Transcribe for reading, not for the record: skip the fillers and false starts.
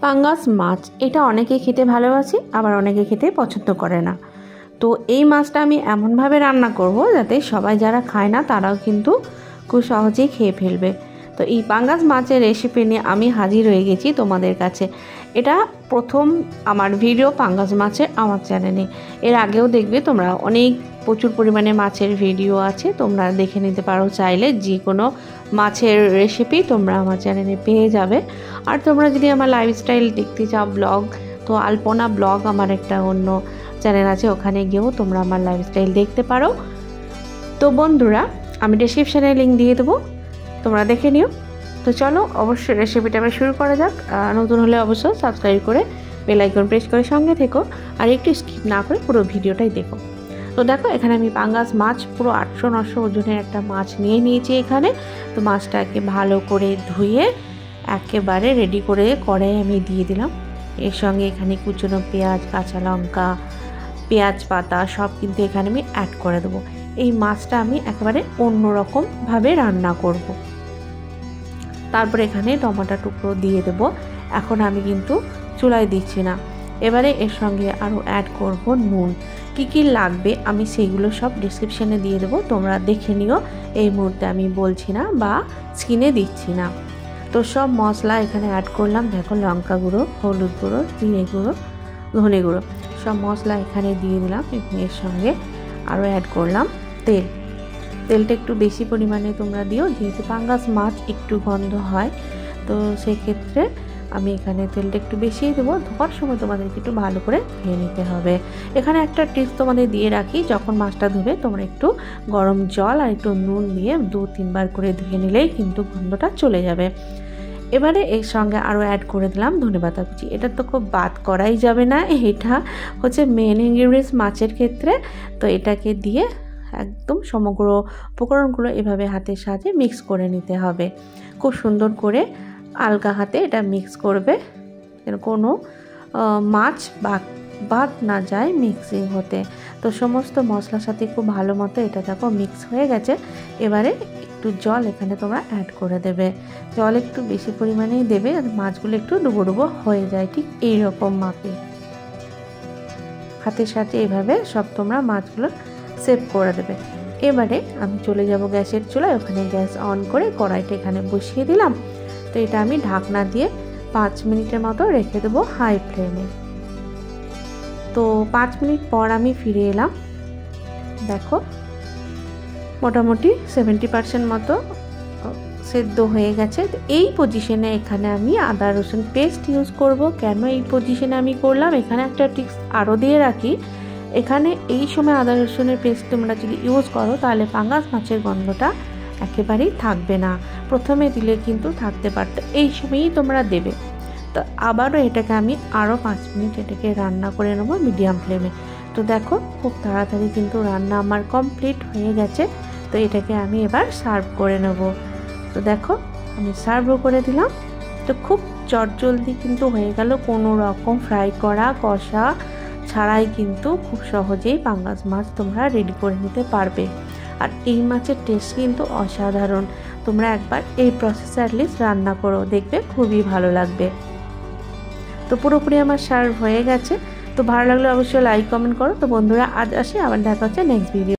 পাঙ্গাস মাছ এটা অনেকে খেতে ভালোবাসে, আবার অনেকে খেতে পছন্দ করে না। তো এই মাছটা আমি এমনভাবে রান্না করব যাতে সবাই যারা খায় না তারাও কিন্তু খুব সহজেই খেয়ে ফেলবে। তো এই পাঙ্গাস মাছের রেসিপি নিয়ে আমি হাজির হয়ে গেছি তোমাদের কাছে। এটা প্রথম আমার ভিডিও পাঙ্গাস মাছের আমার চ্যানেলে। এর আগেও দেখবে তোমরা অনেক প্রচুর পরিমাণে মাছের ভিডিও আছে, তোমরা দেখে নিতে পারো চাইলে। যে কোনো মাছের রেসিপি তোমরা আমার চ্যানেলে পেয়ে যাবে। আর তোমরা যদি আমার লাইফস্টাইল দেখতে চাও ব্লগ, তো আলপনা ব্লগ আমার একটা অন্য চ্যানেল আছে, ওখানে গিয়েও তোমরা আমার লাইফস্টাইল দেখতে পারো। তো বন্ধুরা, আমি ডেসক্রিপশানে লিঙ্ক দিয়ে দেবো, তোমরা দেখে নিও। তো চলো অবশ্যই রেসিপিটা আমরা শুরু করা যাক। নতুন হলে অবশ্যই সাবস্ক্রাইব করে বেল আইকন প্রেস করে সঙ্গে থেকো, আর একটু স্কিপ না করে পুরো ভিডিওটাই দেখো। তো দেখো, এখানে আমি পাঙ্গাস মাছ পুরো 800-900 ওজনের একটা মাছ নিয়ে নিয়েছি এখানে। তো মাছটাকে ভালো করে ধুয়ে একেবারে রেডি করে কড়াই আমি দিয়ে দিলাম। এর সঙ্গে এখানে কুচনো পেঁয়াজ, কাঁচা লঙ্কা, পেঁয়াজ পাতা সব কিন্তু এখানে আমি অ্যাড করে দেবো। এই মাছটা আমি একেবারে অন্যরকমভাবে রান্না করব। তারপর এখানে টমেটো টুকরো দিয়ে দেবো। এখন আমি কিন্তু চুলায় দিচ্ছি না। এবারে এর সঙ্গে আরও অ্যাড করব নুন। কী কী লাগবে আমি সেইগুলো সব ডিসক্রিপশানে দিয়ে দেবো, তোমরা দেখে নিও। এই মুহূর্তে আমি বলছি না বা স্ক্রিনে দিচ্ছি না। তো সব মশলা এখানে অ্যাড করলাম। দেখো, লঙ্কা গুঁড়ো, হলুদ গুঁড়ো, জিরে গুঁড়ো, ধনে গুঁড়ো সব মশলা এখানে দিয়ে দিলাম। এর সঙ্গে আরও অ্যাড করলাম তেল। তেলটা একটু বেশি পরিমাণে তোমরা দিও, যেহেতু পাঙ্গাস মাছ একটু গন্ধ হয়। তো সেক্ষেত্রে আমি এখানে তেলটা একটু বেশিই দেবো। ধোয়ার সময় তোমাদেরকে একটু ভালো করে ধুয়ে নিতে হবে। এখানে একটা টিপস তোমাদের দিয়ে রাখি, যখন মাছটা ধুবে তোমরা একটু গরম জল আর একটু নুন দিয়ে 2-3 বার করে ধুয়ে নিলেই কিন্তু গন্ধটা চলে যাবে। এবারে এর সঙ্গে আরও অ্যাড করে দিলাম ধনেপাতা কুচি। এটা তো খুব বাদ করাই যাবে না, এটা হচ্ছে মেন ইনগ্রিডিয়েন্টস মাছের ক্ষেত্রে। তো এটাকে দিয়ে একদম সমগ্র উপকরণগুলো এভাবে হাতের সাহায্যে মিক্স করে নিতে হবে। খুব সুন্দর করে আলগা হাতে এটা মিক্স করবে, যেন কোনো মাছ বাদ না যায় মিক্সিং হতে। তো সমস্ত মশলার সাথে খুব ভালো মতো এটা দেখো মিক্স হয়ে গেছে। এবারে একটু জল এখানে তোমরা অ্যাড করে দেবে। জল একটু বেশি পরিমাণেই দেবে, মাছগুলো একটু ডুবো ডুবো হয়ে যায়, ঠিক এইরকম মাপে। হাতের সাথে এভাবে সব তোমরা মাছগুলো সেভ করে দেবে। এবারে আমি চলে যাব গ্যাসের চুলায়। ওখানে গ্যাস অন করে কড়াইটা এখানে বসিয়ে দিলাম। তো এটা আমি ঢাকনা দিয়ে 5 মিনিটের মতো রেখে দেবো হাই ফ্লেমে। তো 5 মিনিট পর আমি ফিরে এলাম। দেখো, মোটামুটি 70% মতো সেদ্ধ হয়ে গেছে। তো এই পজিশনে এখানে আমি আদা রসুন পেস্ট ইউজ করব। কেন এই পজিশনে আমি করলাম, এখানে একটা টিপস আরও দিয়ে রাখি। এখানে এই সময় আদা রসুনের পেস্ট তোমরা যদি ইউজ করো তাহলে পাঙ্গাস মাছের গন্ধটা একেবারেই থাকবে না। প্রথমে দিলে কিন্তু থাকতে পারত, এই সময়ই তোমরা দেবে। তো আবারও এটাকে আমি আরও 5 মিনিট এটাকে রান্না করে নেবো মিডিয়াম ফ্লেমে। তো দেখো, খুব তাড়াতাড়ি কিন্তু রান্না আমার কমপ্লিট হয়ে গেছে। তো এটাকে আমি এবার সার্ভ করে নেব। তো দেখো, আমি সার্ভও করে দিলাম। তো খুব চটজলদি কিন্তু হয়ে গেল, কোনো রকম ফ্রাই করা কষা ছাড়াই কিন্তু খুব সহজেই পাঙ্গাস মাছ তোমরা রেডি করে নিতে পারবে। আর এই মাছের টেস্ট কিন্তু অসাধারণ। তোমরা একবার এই প্রসেসে অ্যাটলিস্ট রান্না করো, দেখবে খুবই ভালো লাগবে। তো পুরোপুরি আমার সার্ভ হয়ে গেছে। তো ভালো লাগলে অবশ্যই লাইক কমেন্ট করো। তো বন্ধুরা, আজ আসি, আবার দেখা হচ্ছে নেক্সট ভিডিও।